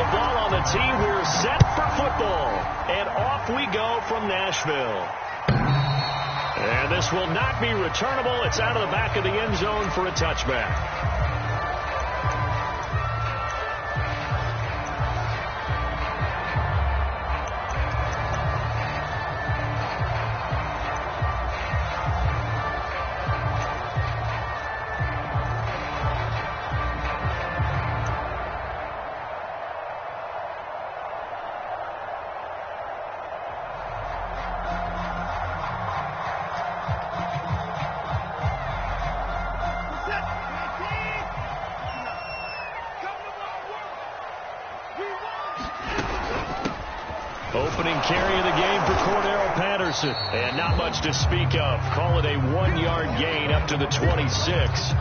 the ball on the tee. We're set for football. And off we go from Nashville. And this will not be returnable. It's out of the back of the end zone for a touchback. Opening carry of the game for Cordero Patterson. And not much to speak of. Call it a 1-yard gain up to the 26.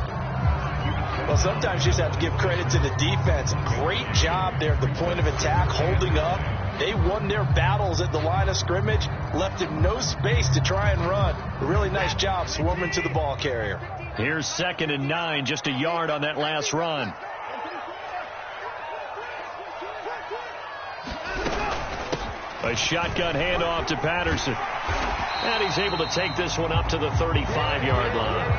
Well, sometimes you just have to give credit to the defense. Great job there at the point of attack, holding up. They won their battles at the line of scrimmage, left him no space to try and run. A really nice job swarming to the ball carrier. Here's 2nd and 9, just a yard on that last run. A shotgun handoff to Patterson. And he's able to take this one up to the 35-yard line.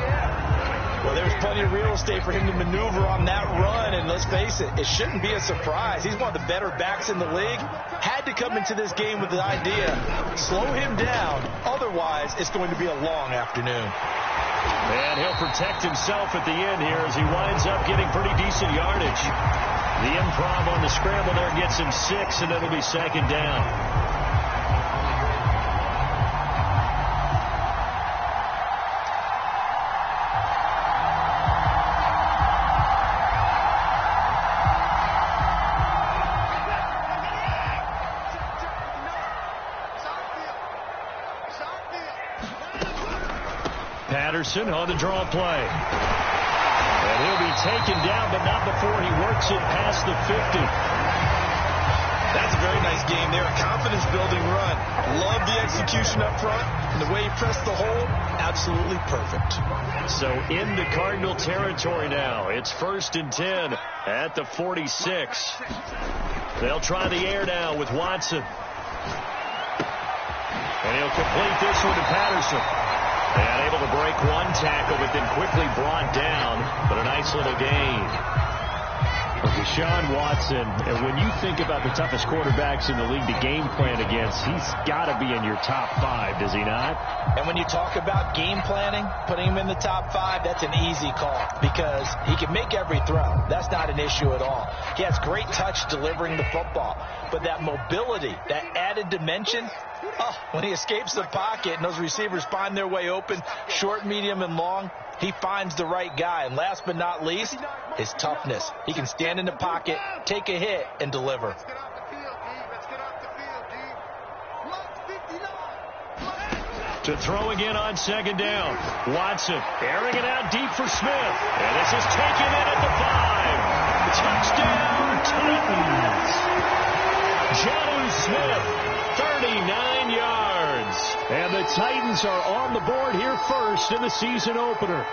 Well, there's plenty of real estate for him to maneuver on that run. And let's face it, it shouldn't be a surprise. He's one of the better backs in the league. Had to come into this game with the idea, slow him down. Otherwise, it's going to be a long afternoon. And he'll protect himself at the end here as he winds up getting pretty decent yardage. The improv on the scramble there gets him 6, and it'll be 2nd down. Patterson on the draw play. And he'll be taken down, but not before he works it past the 50. That's a very nice game there. A confidence-building run. Love the execution up front. And the way he pressed the hole, absolutely perfect. So into Cardinal territory now. It's 1st and 10 at the 46. They'll try the air now with Watson. And he'll complete this one to Patterson. And able to break one tackle, but then quickly brought down. But a nice little gain. Deshaun Watson, and when you think about the toughest quarterbacks in the league to game plan against, he's got to be in your top 5, does he not? And when you talk about game planning, putting him in the top 5, that's an easy call because he can make every throw. That's not an issue at all. He has great touch delivering the football. But that mobility, that added dimension, when he escapes the pocket and those receivers find their way open, short, medium, and long, he finds the right guy. And last but not least, his toughness. He can stand in the pocket, take a hit, and deliver. To throw again on 2nd down. Watson airing it out deep for Smith. And this is taken in at the 5. Touchdown, Titans. Jonnu Smith, 39 yards. And the Titans are on the board here first in the season opener.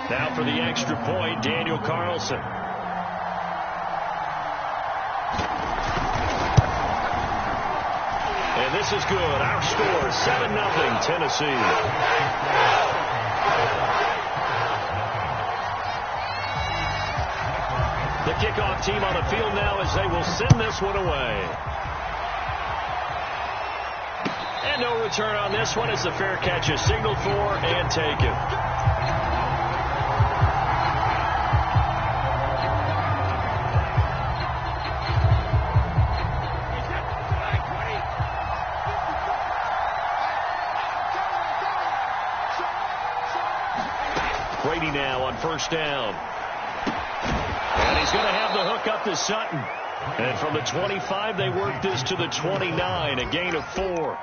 Now for the extra point, Daniel Carlson. And this is good. Our score, 7-0 Tennessee. The kickoff team on the field now as they will send this one away. And no return on this one as the fair catch is signaled for and taken. Brady now on 1st down. And he's going to have the hook up to Sutton. And from the 25, they work this to the 29, a gain of 4.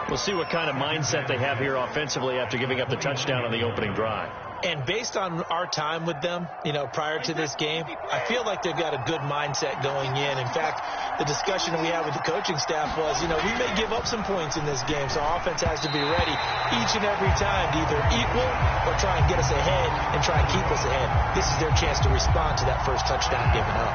We'll see what kind of mindset they have here offensively after giving up the touchdown on the opening drive. And based on our time with them, prior to this game, I feel like they've got a good mindset going in. In fact, the discussion we had with the coaching staff was, we may give up some points in this game, so our offense has to be ready each and every time to either equal or try and get us ahead and try and keep us ahead. This is their chance to respond to that first touchdown given up.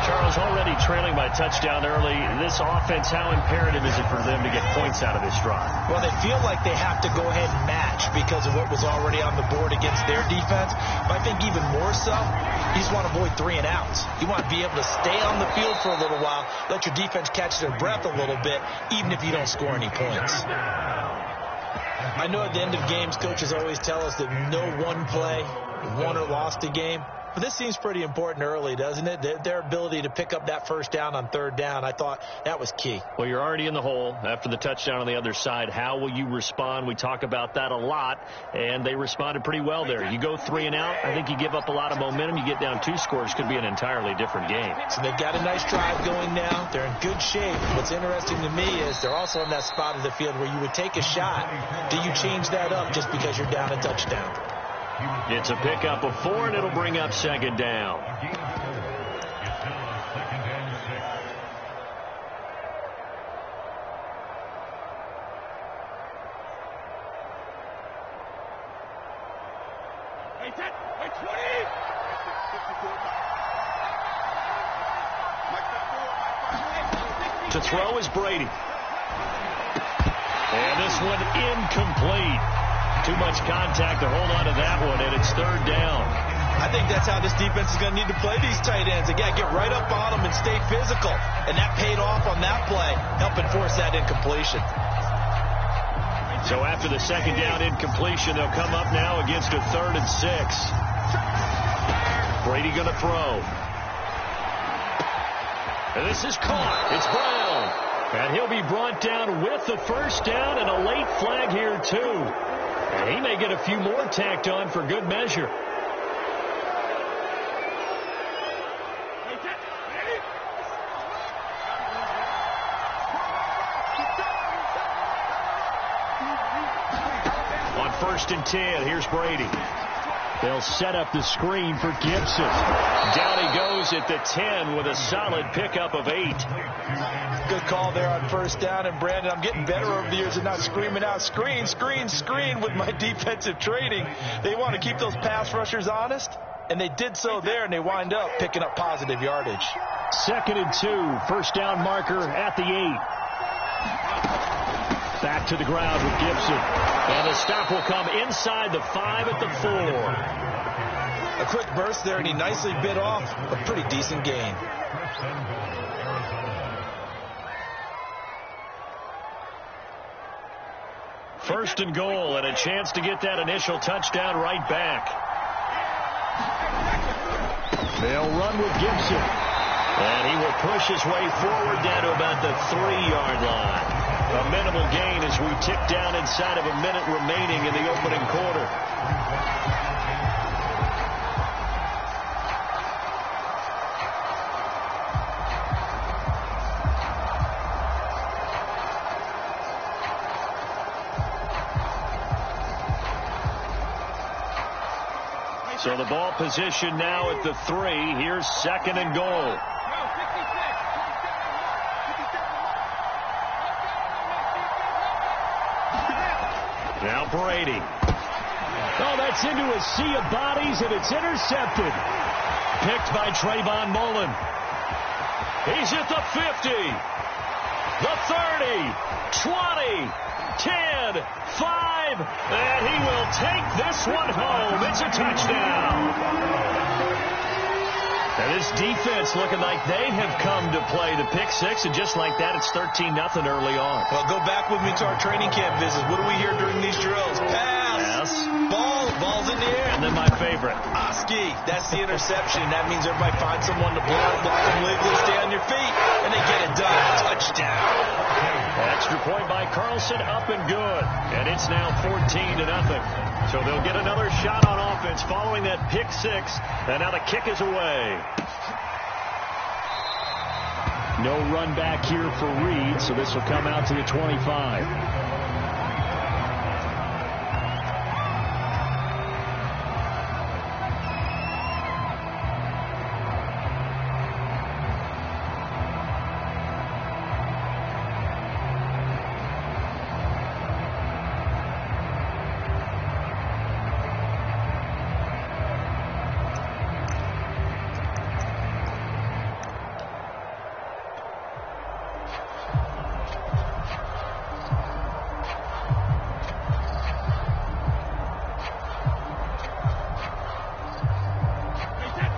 Charles, already trailing by touchdown early. This offense, how imperative is it for them to get points out of this drive? Well, they feel like they have to go ahead and match because of what was already on the board against their defense. But I think even more so, you just want to avoid 3 and outs. You want to be able to stay on the field for a little while, let your defense catch their breath a little bit, even if you don't score any points. I know at the end of games, coaches always tell us that no one play won or lost a game. But this seems pretty important early, doesn't it? Their ability to pick up that first down on 3rd down, I thought that was key. Well, you're already in the hole after the touchdown on the other side. How will you respond? We talk about that a lot, and they responded pretty well there. You go 3 and out, I think you give up a lot of momentum. You get down 2 scores, could be an entirely different game. So they've got a nice drive going now. They're in good shape. What's interesting to me is they're also in that spot of the field where you would take a shot. Do you change that up just because you're down a touchdown? It's a pickup of 4, and it'll bring up 2nd down. To throw is Brady. And this one incomplete. Too much contact to hold on to that one, and it's 3rd down. I think that's how this defense is going to need to play these tight ends. They got to get right up on them and stay physical. And that paid off on that play, helping force that incompletion. So after the 2nd down incompletion, they'll come up now against a 3rd and 6. Brady going to throw. And this is caught. It's Brown. And he'll be brought down with the first down and a late flag here, too. And he may get a few more tacked on for good measure. On 1st and 10, here's Brady. They'll set up the screen for Gibson. Down he goes at the 10 with a solid pickup of 8. Good call there on 1st down. And, Brandon, I'm getting better over the years and not screaming out, screen, screen, screen with my defensive training. They want to keep those pass rushers honest, and they did so there, and they wind up picking up positive yardage. 2nd and 2, 1st down marker at the 8. Back to the ground with Gibson. And the stop will come inside the 5 at the 4. A quick burst there, and he nicely bit off a pretty decent gain. First and goal, and a chance to get that initial touchdown right back. They'll run with Gibson. And he will push his way forward down to about the 3-yard line. A minimal gain as we tick down inside of a minute remaining in the opening quarter. So the ball position now at the 3. Here's 2nd and goal. Now Brady. Oh, that's into a sea of bodies, and it's intercepted. Picked by Trayvon Mullen. He's at the 50, the 30, 20, 10, 5, and he will take this one home. It's a touchdown. And this defense looking like they have come to play the pick 6, and just like that, it's 13-0 early on. Well, go back with me to our training camp visits. What do we hear during these drills? Pass. Yes. Ball's in the air. And then my favorite. Oski, that's the interception. That means everybody finds someone to block them legally, stay on your feet, and they get it done. Touchdown. Extra point by Carlson, up and good. And it's now 14-0. So they'll get another shot on offense following that pick 6. And now the kick is away. No run back here for Reed, so this will come out to the 25.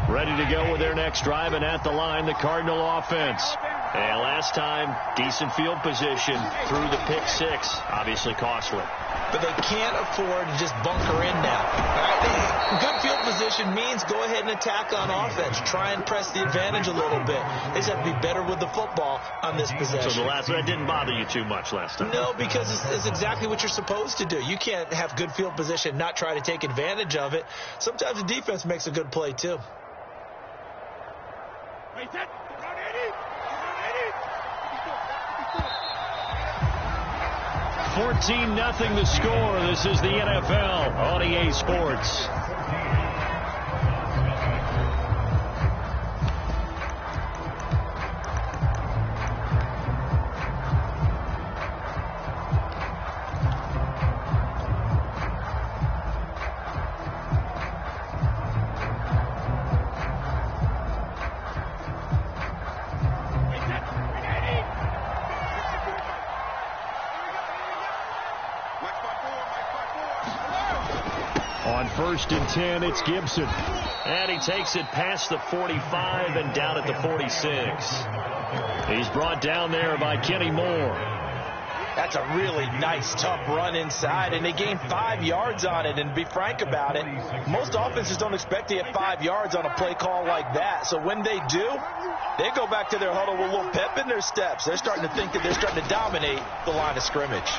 Ready to go with their next drive, and at the line, the Cardinal offense. And last time, decent field position through the pick six. Obviously costly. But they can't afford to just bunker in now. Right? Good field position means go ahead and attack on offense. Try and press the advantage a little bit. They just have to be better with the football on this possession. So that didn't bother you too much last time? No, because it's exactly what you're supposed to do. You can't have good field position, not try to take advantage of it. Sometimes the defense makes a good play, too. 14-0 the score. This is the NFL on EA Sports. On 1st and 10, it's Gibson. And he takes it past the 45 and down at the 46. He's brought down there by Kenny Moore. That's a really nice, tough run inside, and they gained 5 yards on it. And to be frank about it, most offenses don't expect to get 5 yards on a play call like that. So when they do, they go back to their huddle with a little pep in their steps. They're starting to think that they're starting to dominate the line of scrimmage.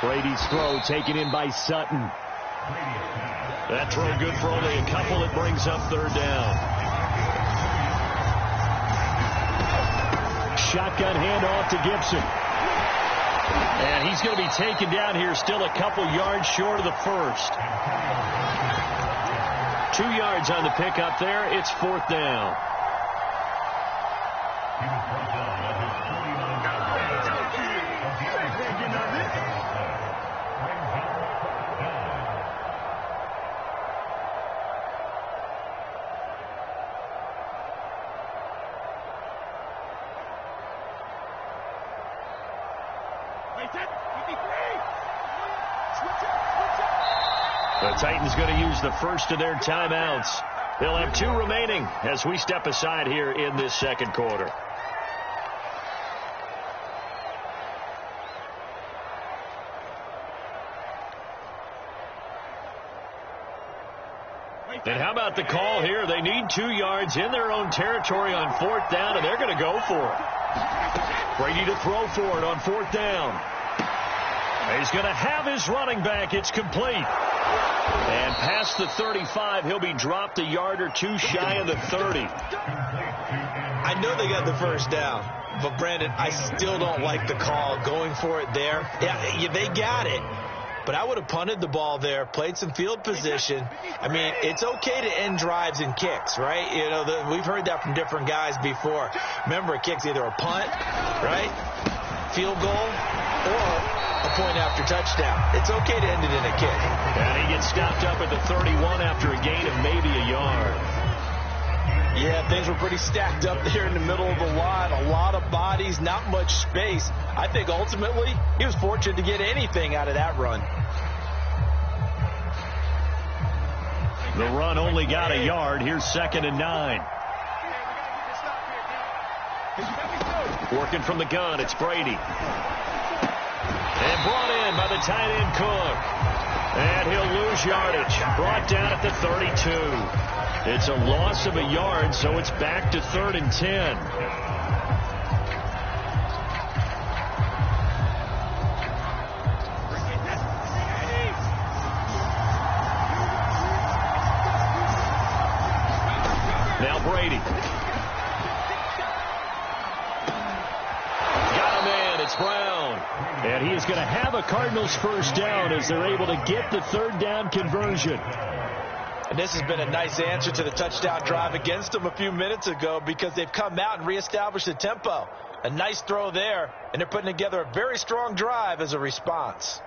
Brady's throw taken in by Sutton. That throw good for only a couple. It brings up 3rd down. Shotgun handoff to Gibson. And he's going to be taken down here, still a couple yards short of the first. 2 yards on the pickup there. It's 4th down. The Titans going to use the first of their timeouts. They'll have 2 remaining as we step aside here in this second quarter. And how about the call here? They need 2 yards in their own territory on 4th down, and they're going to go for it. Brady to throw for it on 4th down. He's going to have his running back. It's complete. And past the 35, he'll be dropped a yard or 2 shy of the 30. I know they got the first down, but Brandon, I still don't like the call going for it there. Yeah, they got it. But I would have punted the ball there, played some field position. I mean, it's okay to end drives and kicks, right? You know, we've heard that from different guys before. Remember, a kick's either a punt, right, field goal, or a point after touchdown. It's okay to end it in a kick. And he gets stopped up at the 31 after a gain of maybe a yard. Yeah, things were pretty stacked up there in the middle of the line. A lot of bodies, not much space. I think ultimately he was fortunate to get anything out of that run. The run only got a yard. Here's 2nd and 9. Working from the gun, it's Brady. And brought in by the tight end Cook. And he'll lose yardage. Brought down at the 32. It's a loss of a yard, so it's back to 3rd and 10. Now Brady. Got a man. It's Brown. And he is going to have a Cardinals first down as they're able to get the 3rd down conversion. And this has been a nice answer to the touchdown drive against them a few minutes ago because they've come out and reestablished the tempo. A nice throw there, and they're putting together a very strong drive as a response.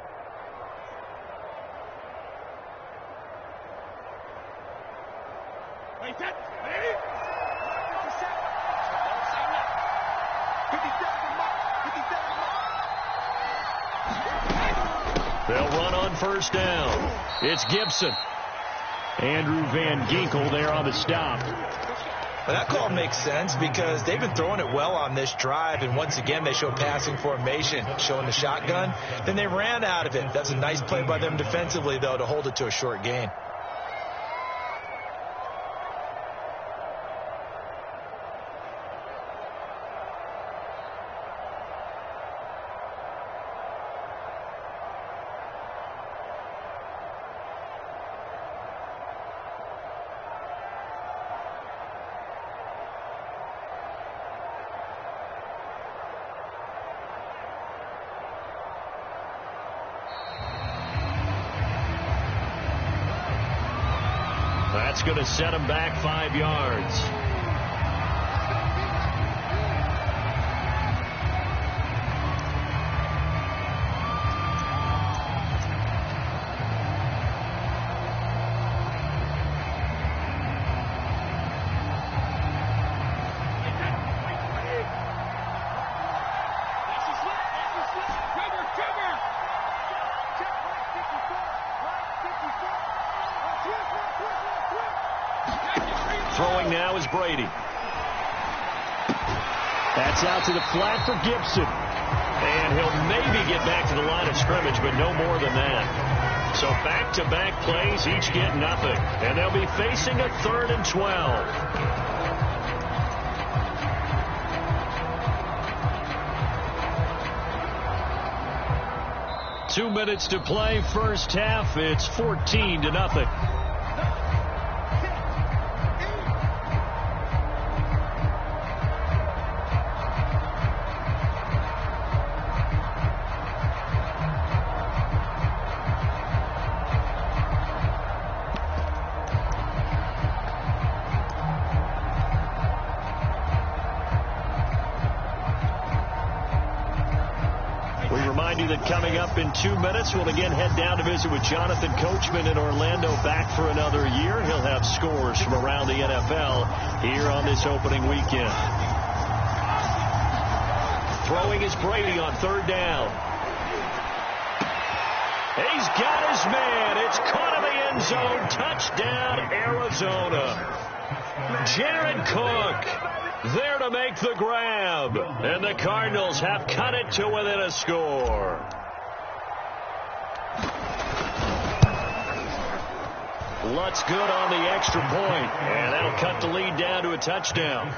They'll run on first down. It's Gibson. Andrew Van Ginkel there on the stop. Well, that call makes sense because they've been throwing it well on this drive, and once again they show passing formation, showing the shotgun. Then they ran out of it. That's a nice play by them defensively, though, to hold it to a short gain. That's going to set him back 5 yards. Throwing now is Brady. That's out to the flat for Gibson. And he'll maybe get back to the line of scrimmage, but no more than that. So back-to-back plays, each get nothing. And they'll be facing a 3rd and 12. Two minutes to play, first half. It's 14-0. That coming up in 2 minutes, we'll again head down to visit with Jonathan Coachman in Orlando, back for another year. He'll have scores from around the NFL here on this opening weekend. Throwing is Brady on 3rd down. He's got his man. It's caught in the end zone. Touchdown, Arizona. Jared Cook there to make the grab. And the Cardinals have cut it to within a score. Lutz good on the extra point. And that'll cut the lead down to a touchdown.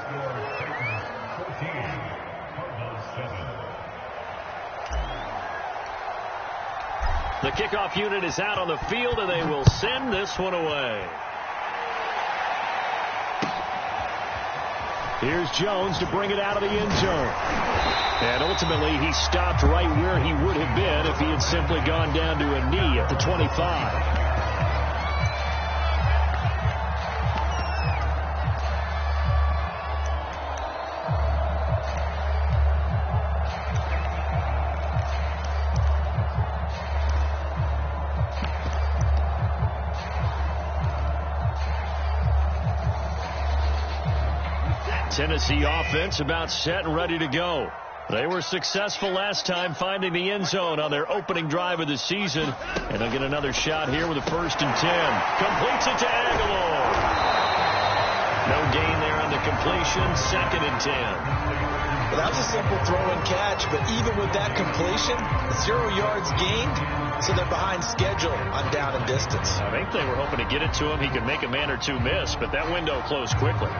The kickoff unit is out on the field, and they will send this one away. Here's Jones to bring it out of the end zone. And ultimately, he stopped right where he would have been if he had simply gone down to a knee at the 25. Tennessee offense about set and ready to go. They were successful last time finding the end zone on their opening drive of the season. And they'll get another shot here with a 1st and 10. Completes it to Aguilar. No gain there on the completion. 2nd and 10. Well, that was a simple throw and catch, but even with that completion, 0 yards gained, so they're behind schedule on down and distance. I think they were hoping to get it to him. He could make a man or two miss, but that window closed quickly.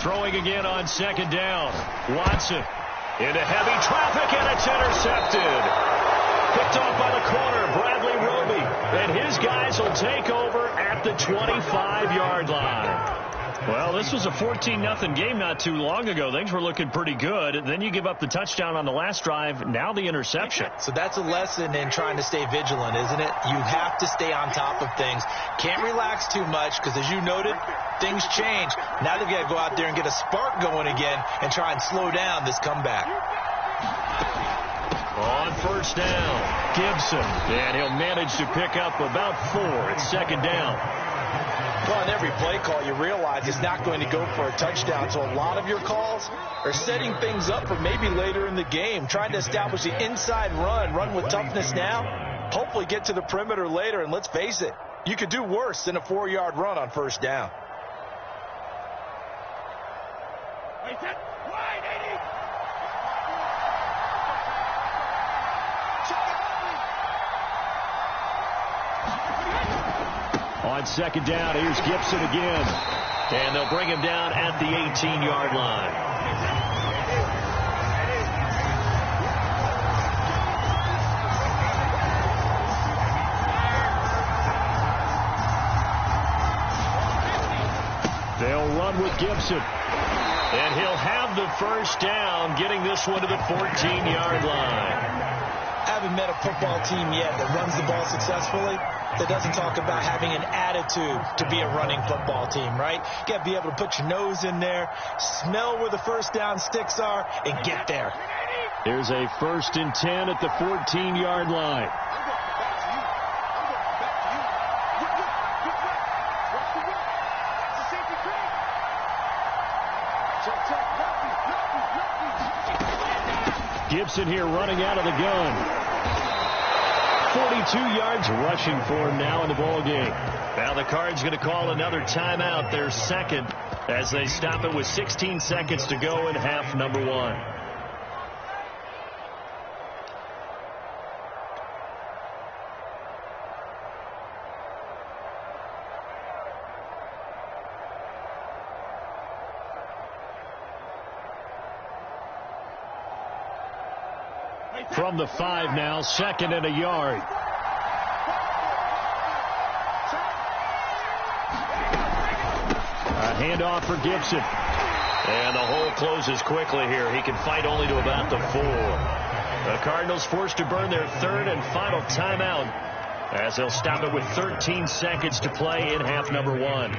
Throwing again on 2nd down. Watson into heavy traffic, and it's intercepted. Picked off by the corner, Bradley Roby. And his guys will take over at the 25-yard line. Well, this was a 14-0 game not too long ago. Things were looking pretty good. Then you give up the touchdown on the last drive. Now the interception. So that's a lesson in trying to stay vigilant, isn't it? You have to stay on top of things. Can't relax too much because, as you noted, things change. Now they've got to go out there and get a spark going again and try and slow down this comeback. On first down, Gibson. And he'll manage to pick up about 4. It's second down. Well, in every play call, you realize it's not going to go for a touchdown. So a lot of your calls are setting things up for maybe later in the game, trying to establish the inside run with toughness now, hopefully get to the perimeter later. And let's face it, you could do worse than a 4-yard run on first down. On second down, here's Gibson again. And they'll bring him down at the 18-yard line. They'll run with Gibson. And he'll have the first down, getting this one to the 14-yard line. I haven't met a football team yet that runs the ball successfully that doesn't talk about having an attitude to be a running football team, right? You got to be able to put your nose in there, smell where the first down sticks are, and get there. There's a 1st and 10 at the 14-yard line. Gibson here running out of the gun. 42 yards rushing for him now in the ball game. Now the Cards going to call another timeout, their second, as they stop it with 16 seconds to go in half number 1. From the 5 now, 2nd and a yard. A handoff for Gibson. And the hole closes quickly here. He can fight only to about the 4. The Cardinals forced to burn their 3rd and final timeout as they'll stop it with 13 seconds to play in half number 1.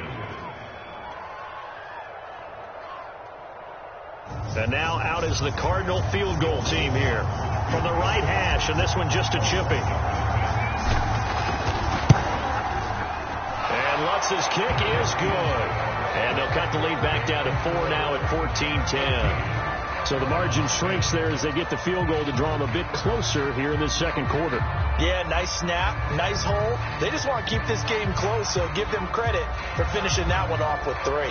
And now out is the Cardinal field goal team here. From the right hash, and this one just a chipping. And Lutz's kick is good. And they'll cut the lead back down to 4 now at 14-10. So the margin shrinks there as they get the field goal to draw them a bit closer here in the second quarter. Yeah, nice snap, nice hole. They just want to keep this game close, so give them credit for finishing that one off with 3.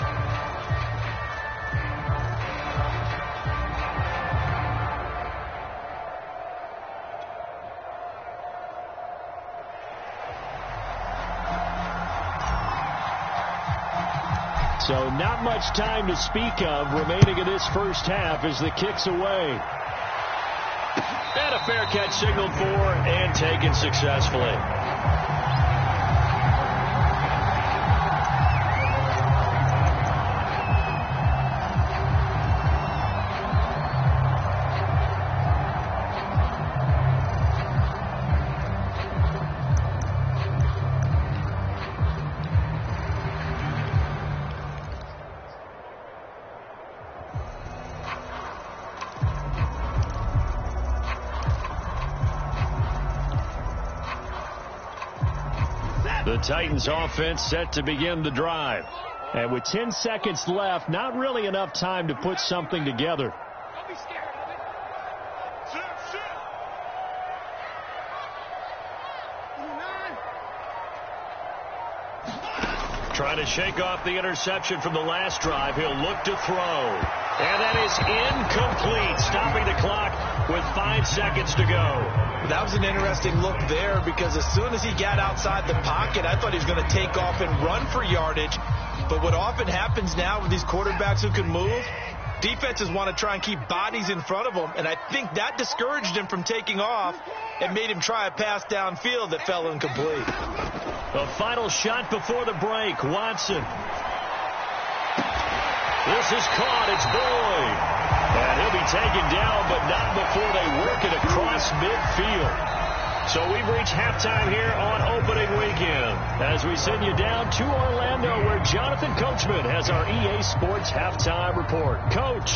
So not much time to speak of remaining in this first half as the kick's away. And a fair catch signaled for and taken successfully. The Titans offense set to begin the drive. And with 10 seconds left, not really enough time to put something together. Trying to shake off the interception from the last drive. He'll look to throw. And that is incomplete, stopping the clock with 5 seconds to go. That was an interesting look there because as soon as he got outside the pocket, I thought he was going to take off and run for yardage. But what often happens now with these quarterbacks who can move, defenses want to try and keep bodies in front of them, and I think that discouraged him from taking off and made him try a pass downfield that fell incomplete. The final shot before the break, Watson. This is caught, it's Boyd. And he'll be taken down, but not before they work it across midfield. So we've reached halftime here on opening weekend as we send you down to Orlando where Jonathan Coachman has our EA Sports halftime report. Coach.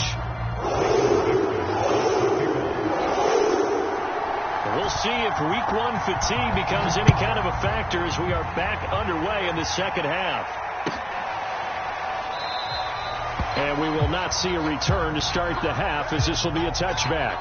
we'll see if week one fatigue becomes any kind of a factor as we are back underway in the second half. And we will not see a return to start the half, as this will be a touchback.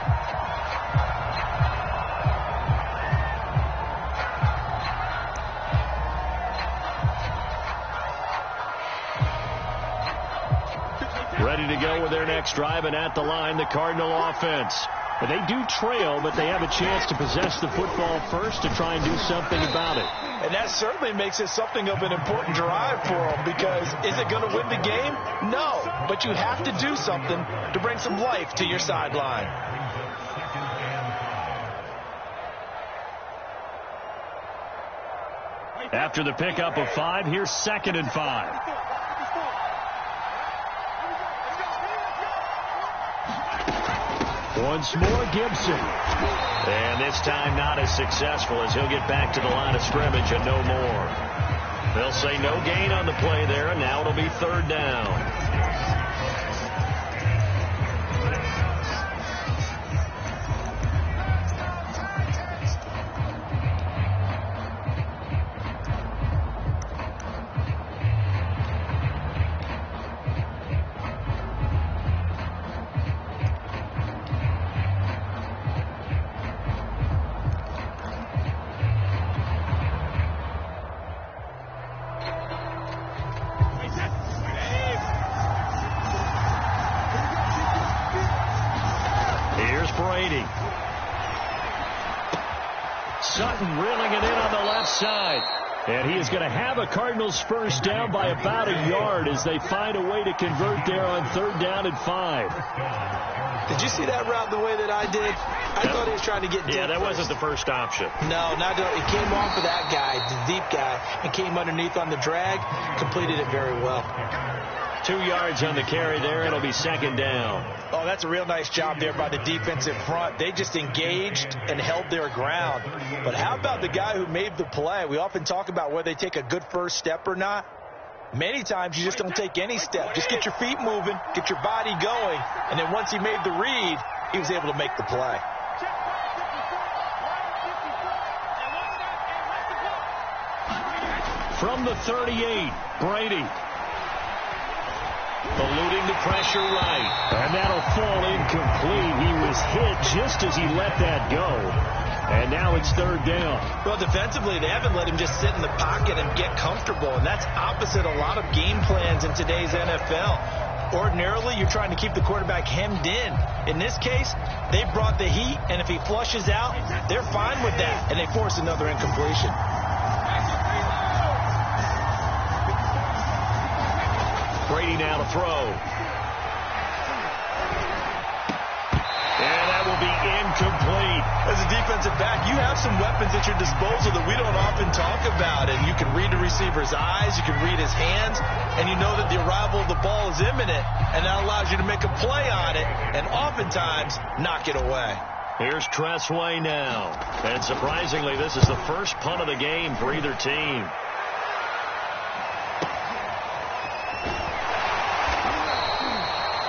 Ready to go with their next drive, and at the line, the Cardinal offense. But they do trail, but they have a chance to possess the football first to try and do something about it. And that certainly makes it something of an important drive for them, because is it going to win the game? No, but you have to do something to bring some life to your sideline. After the pickup of 5, here's 2nd and 5. Once more, Gibson. And this time not as successful, as he'll get back to the line of scrimmage and no more. They'll say no gain on the play there, and now it'll be 3rd down. Sutton reeling it in on the left side. And he is going to have a Cardinals first down by about a yard as they find a way to convert there on 3rd down and 5. Did you see that route the way that I did? I thought he was trying to get deep. Yeah, that wasn't the first option. No, not it came off of that guy, the deep guy, and came underneath on the drag, completed it very well. 2 yards on the carry there. It'll be 2nd down. Oh, that's a real nice job there by the defensive front. They just engaged and held their ground. But how about the guy who made the play? We often talk about whether they take a good first step or not. Many times you just don't take any step. Just get your feet moving, get your body going, and then once he made the read, he was able to make the play. From the 38, Brady. Eluding the pressure right. And that'll fall incomplete. He was hit just as he let that go. And now it's 3rd down. Well, defensively, they haven't let him just sit in the pocket and get comfortable. And that's opposite a lot of game plans in today's NFL. Ordinarily, you're trying to keep the quarterback hemmed in. In this case, they brought the heat, and if he flushes out, they're fine with that. And they force another incompletion. Brady now to throw. And that will be incomplete. As a defensive back, you have some weapons at your disposal that we don't often talk about. And you can read the receiver's eyes, you can read his hands, and you know that the arrival of the ball is imminent. And that allows you to make a play on it and oftentimes knock it away. Here's Tressway now. And surprisingly, this is the first punt of the game for either team.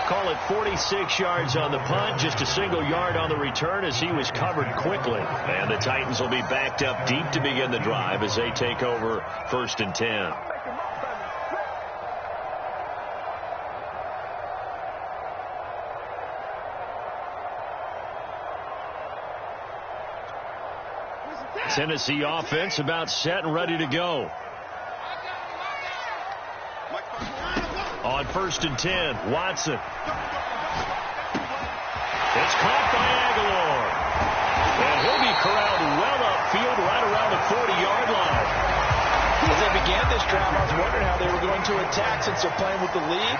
Call it 46 yards on the punt, just a single yard on the return as he was covered quickly. And the Titans will be backed up deep to begin the drive as they take over 1st and 10. Tennessee offense about set and ready to go. On 1st and 10, Watson. It's caught by Aguilar. And he'll be corralled well upfield right around the 40-yard line. As they began this drive, I was wondering how they were going to attack since they're playing with the lead.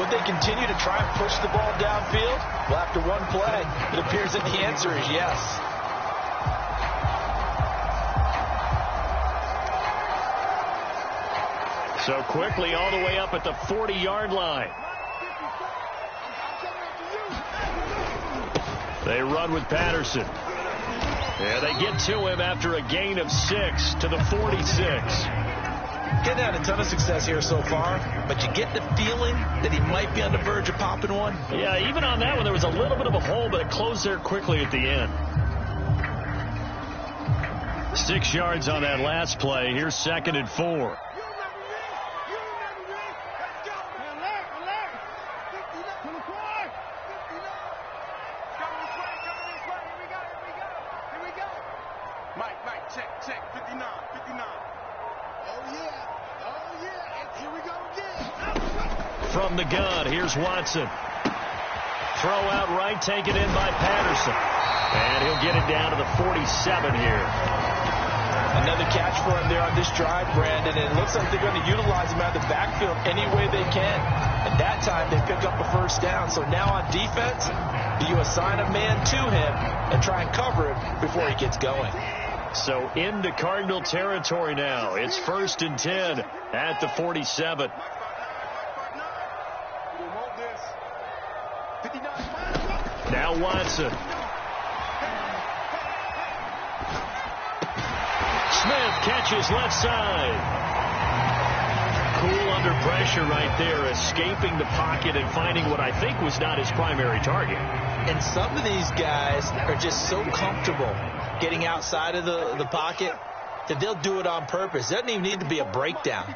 Would they continue to try and push the ball downfield? Well, after one play, it appears that the answer is yes. So quickly all the way up at the 40-yard line. They run with Patterson. And they get to him after a gain of 6 to the 46. Getting had a ton of success here so far, but you get the feeling that he might be on the verge of popping one. Yeah, even on that one, there was a little bit of a hole, but it closed there quickly at the end. 6 yards on that last play. Here's 2nd and 4. From the gun, here's Watson. Throw out right, taken in by Patterson. And he'll get it down to the 47 here. Another catch for him there on this drive, Brandon. And it looks like they're going to utilize him out of the backfield any way they can. And that time they pick up a first down. So now on defense, do you assign a man to him and try and cover him before he gets going? So into Cardinal territory now. It's 1st and 10 at the 47. Now Watson. Smith catches left side. Cool under pressure right there, escaping the pocket and finding what I think was not his primary target. And some of these guys are just so comfortable getting outside of the pocket that they'll do it on purpose. It doesn't even need to be a breakdown.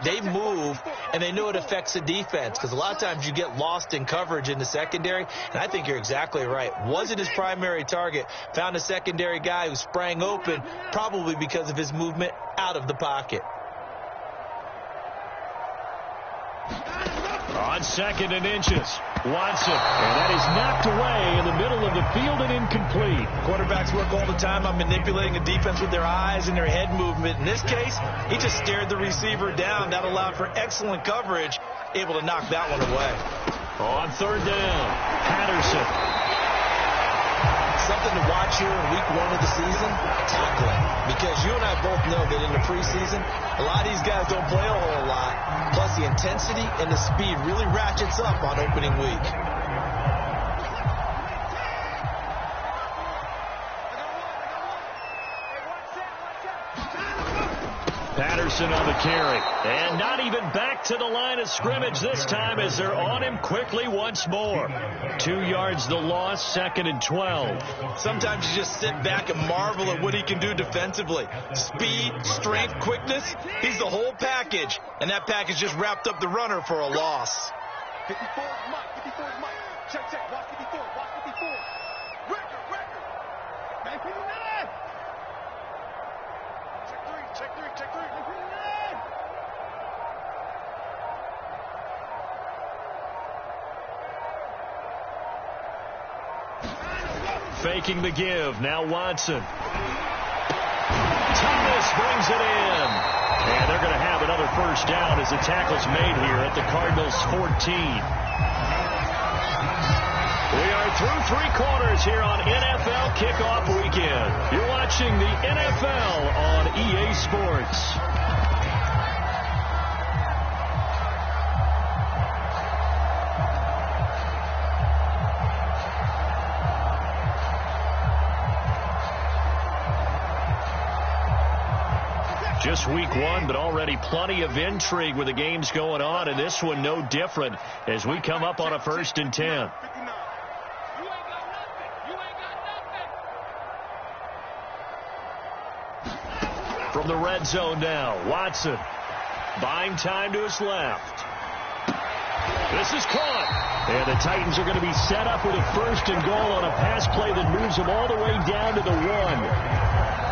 They move, and they know it affects the defense, because a lot of times you get lost in coverage in the secondary, and I think you're exactly right. Wasn't his primary target. Found a secondary guy who sprang open, probably because of his movement out of the pocket. On 2nd and inches, Watson, and that is knocked away in the middle of the field and incomplete. Quarterbacks work all the time on manipulating a defense with their eyes and their head movement. In this case, he just stared the receiver down. That allowed for excellent coverage, able to knock that one away. On 3rd down, Patterson. Something to watch here in week 1 of the season, tackling. Because you and I both know that in the preseason, a lot of these guys don't play a whole lot. Plus, the intensity and the speed really ratchets up on opening week. Patterson on the carry. And not even back to the line of scrimmage this time as they're on him quickly once more. 2 yards the loss, 2nd and 12. Sometimes you just sit back and marvel at what he can do defensively. Speed, strength, quickness, he's the whole package. And that package just wrapped up the runner for a loss. 54 is Mike, 54 is Mike. Check, watch 54, watch 54. Record. 959. Check three. 959. Faking the give. Now Watson. Thomas brings it in. And they're going to have another first down as the tackle's made here at the Cardinals' 14. We are through 3 quarters here on NFL Kickoff Weekend. You're watching the NFL on EA Sports. Just week 1, but already plenty of intrigue with the games going on, and this one no different as we come up on a 1st and 10. From the red zone now, Watson buying time to his left. This is caught. And the Titans are going to be set up with a 1st and goal on a pass play that moves them all the way down to the 1.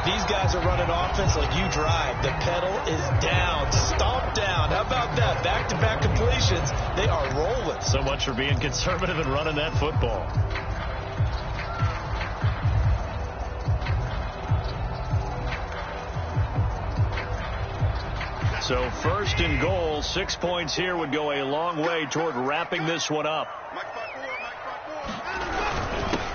These guys are running offense like you drive. The pedal is down, stomp down. How about that? Back-to-back completions. They are rolling. So much for being conservative and running that football. So 1st and goal, 6 points here would go a long way toward wrapping this one up.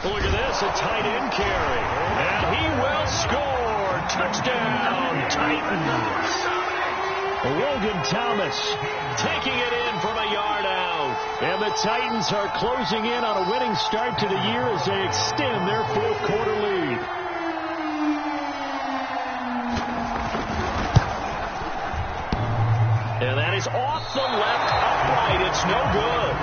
Look at this, a tight end carry. And he will score. Touchdown, Titans. Logan Thomas taking it in from a yard out. And the Titans are closing in on a winning start to the year as they extend their 4th quarter lead. And that is off the left upright. It's no good.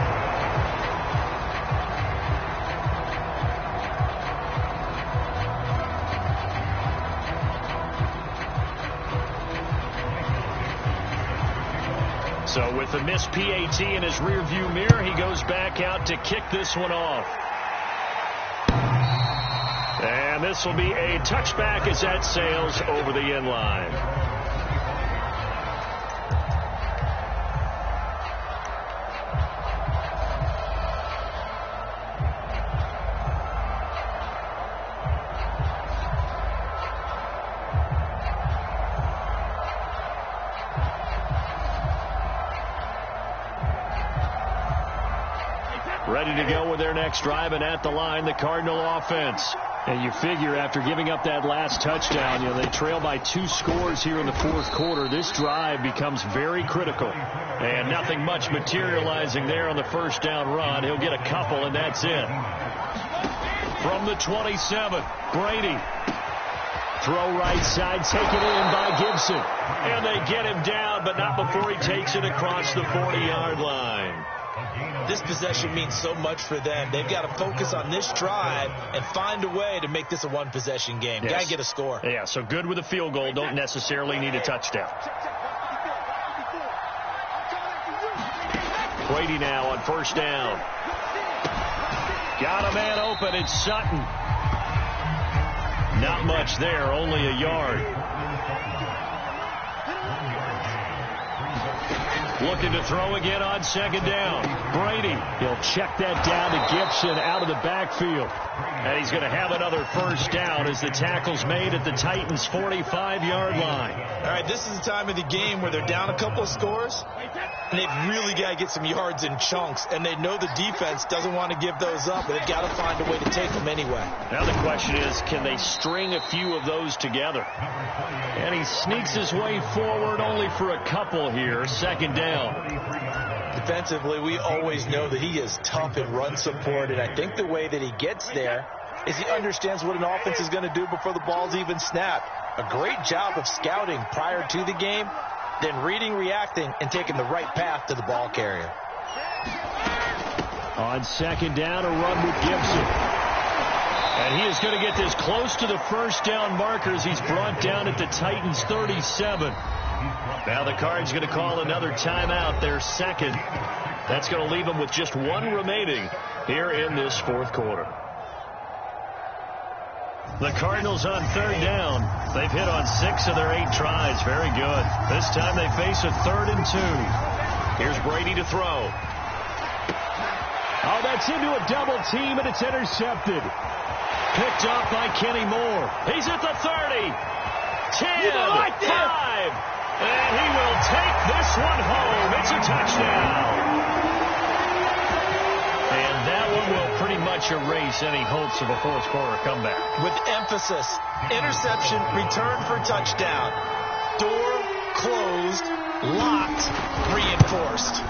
So with the missed PAT in his rearview mirror, he goes back out to kick this one off. And this will be a touchback as that sails over the end line. Ready to go with their next drive, and at the line, the Cardinal offense. And you figure after giving up that last touchdown, they trail by 2 scores here in the fourth quarter. This drive becomes very critical. And nothing much materializing there on the first down run. He'll get a couple, and that's it. From the 27, Brady. Throw right side, taken in by Gibson. And they get him down, but not before he takes it across the 40-yard line. This possession means so much for them. They've got to focus on this drive and find a way to make this a one-possession game. Yes. Got to get a score. Yeah, so good with a field goal. Don't necessarily need a touchdown. Brady now on first down. Got a man open. It's Sutton. Not much there, only a yard. Looking to throw again on second down. Brady, he'll check that down to Gibson out of the backfield. And he's going to have another first down as the tackle's made at the Titans' 45-yard line. All right, this is the time of the game where they're down a couple of scores, and they've really got to get some yards in chunks, and they know the defense doesn't want to give those up, but they've got to find a way to take them anyway. Now the question is, can they string a few of those together? And he sneaks his way forward only for a couple here. Second down. Defensively, we always know that he is tough in run support, and I think the way that he gets there is he understands what an offense is going to do before the ball's even snapped. A great job of scouting prior to the game, then reading, reacting, and taking the right path to the ball carrier. On second down, a run with Gibson. And he is going to get this close to the first down markers. He's brought down at the Titans' 37. Now the Cards going to call another timeout, their second. That's going to leave them with just one remaining here in this fourth quarter. The Cardinals on third down. They've hit on 6 of their 8 tries. Very good. This time they face a 3rd and 2. Here's Brady to throw. Oh, that's into a double team, and it's intercepted. Picked up by Kenny Moore. He's at the 30. 10, 5. And he will take this one home. It's a touchdown. And that one will pretty much erase any hopes of a fourth quarter comeback. With emphasis, interception, return for touchdown. Door closed, locked, reinforced.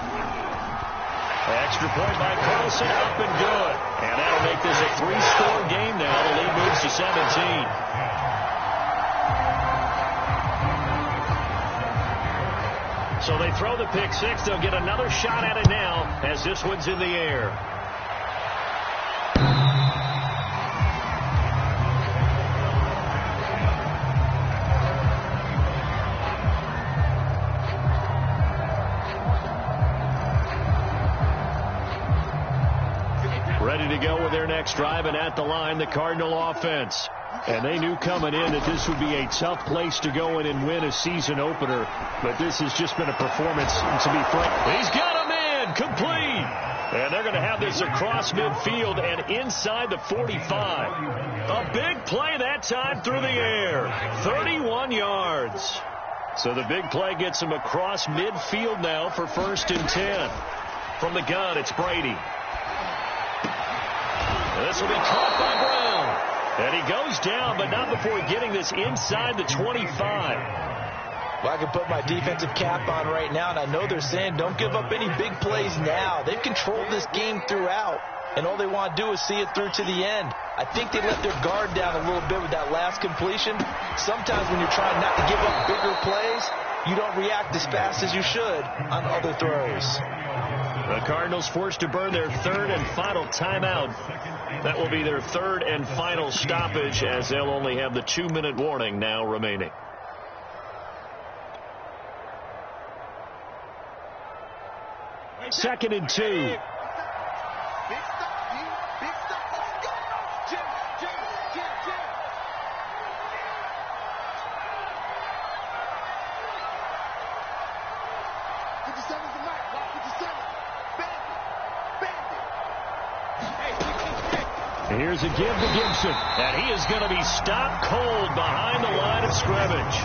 Extra point by Carlson, up and good. And that'll make this a 3-score game now. The lead moves to 17. So they throw the pick 6. They'll get another shot at it now as this one's in the air. Ready to go with their next drive, and at the line, the Cardinal offense. And they knew coming in that this would be a tough place to go in and win a season opener. But this has just been a performance, to be frank. He's got a man complete. And they're going to have this across midfield and inside the 45. A big play that time through the air. 31 yards. So the big play gets him across midfield now for 1st and 10. From the gun, it's Brady. And this will be caught by Brown. And he goes down, but not before getting this inside the 25. Well, I can put my defensive cap on right now, and I know they're saying don't give up any big plays now. They've controlled this game throughout, and all they want to do is see it through to the end. I think they let their guard down a little bit with that last completion. Sometimes when you're trying not to give up bigger plays, you don't react as fast as you should on other throws. The Cardinals forced to burn their 3rd and final timeout. That will be their 3rd and final stoppage, as they'll only have the 2-minute warning now remaining. 2nd and 2. Here's a give to Gibson, and he is going to be stopped cold behind the line of scrimmage.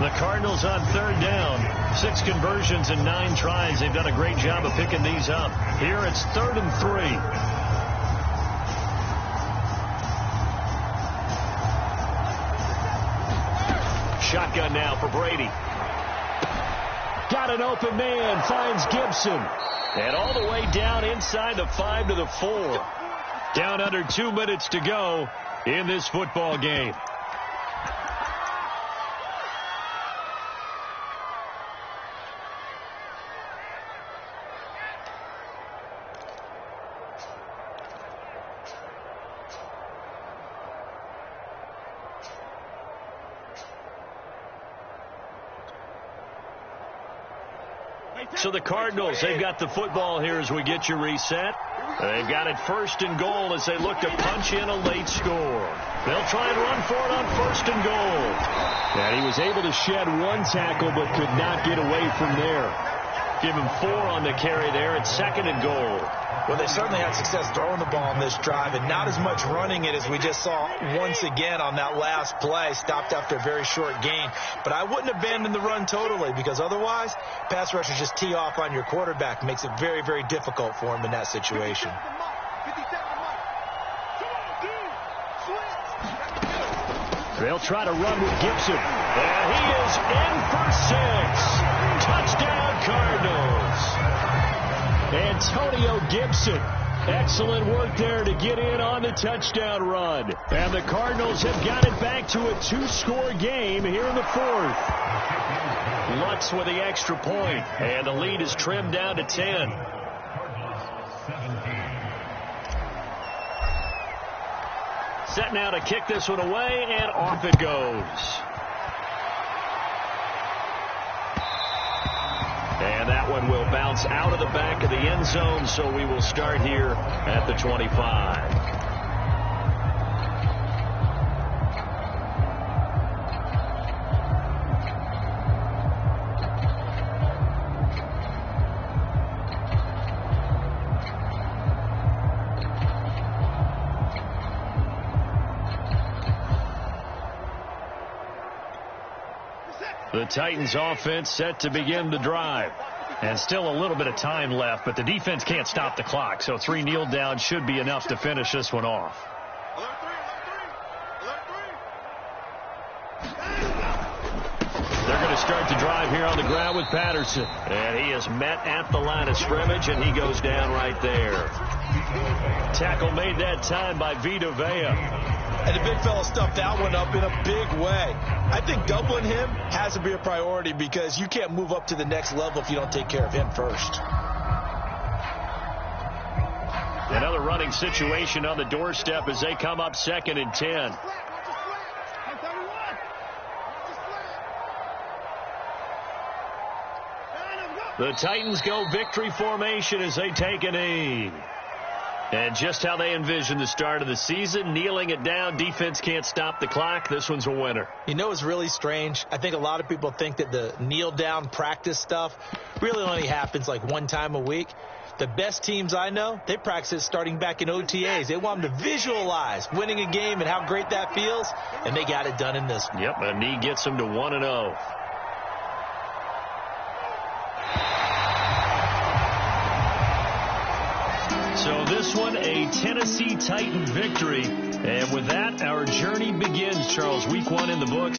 The Cardinals on 3rd down. 6 conversions and 9 tries. They've done a great job of picking these up. Here it's 3rd and 3. Shotgun now for Brady. Got an open man, finds Gibson. And all the way down inside the 5 to the 4. Down under 2 minutes to go in this football game. So the Cardinals, they've got the football here as we get you reset. They've got it 1st and goal as they look to punch in a late score. They'll try and run for it on 1st and goal. And he was able to shed 1 tackle but could not get away from there. Give him 4 on the carry there at 2nd and goal. Well, they certainly had success throwing the ball on this drive and not as much running it as we just saw once again on that last play. Stopped after a very short gain. But I wouldn't abandon the run totally because otherwise, pass rushers just tee off on your quarterback. Makes it very, very difficult for him in that situation. They'll try to run with Gibson. And he is in for 6. Touchdown, Cardinals. Antonio Gibson. Excellent work there to get in on the touchdown run. And the Cardinals have got it back to a 2-score game here in the 4th. Lutz with the extra point. And the lead is trimmed down to 10. Set now to kick this one away, and off it goes. And that one will bounce out of the back of the end zone, so we will start here at the 25. The Titans offense set to begin the drive. And still a little bit of time left, but the defense can't stop the clock, so 3 kneel downs should be enough to finish this one off. They're going to start the drive here on the ground with Patterson. And he is met at the line of scrimmage, and he goes down right there. Tackle made that time by Vita Vea. And the big fella stuffed that one up in a big way. I think doubling him has to be a priority because you can't move up to the next level if you don't take care of him first. Another running situation on the doorstep as they come up 2nd and 10. The Titans go victory formation as they take a knee. And just how they envision the start of the season, kneeling it down, defense can't stop the clock. This one's a winner. You know, it's really strange. I think a lot of people think that the kneel down practice stuff really only happens like 1 time a week. The best teams I know, they practice it starting back in OTAs. They want them to visualize winning a game and how great that feels, and they got it done in this one. Yep, a knee gets them to 1-0. So this one, a Tennessee Titan victory. And with that, our journey begins, Charles. Week 1 in the books.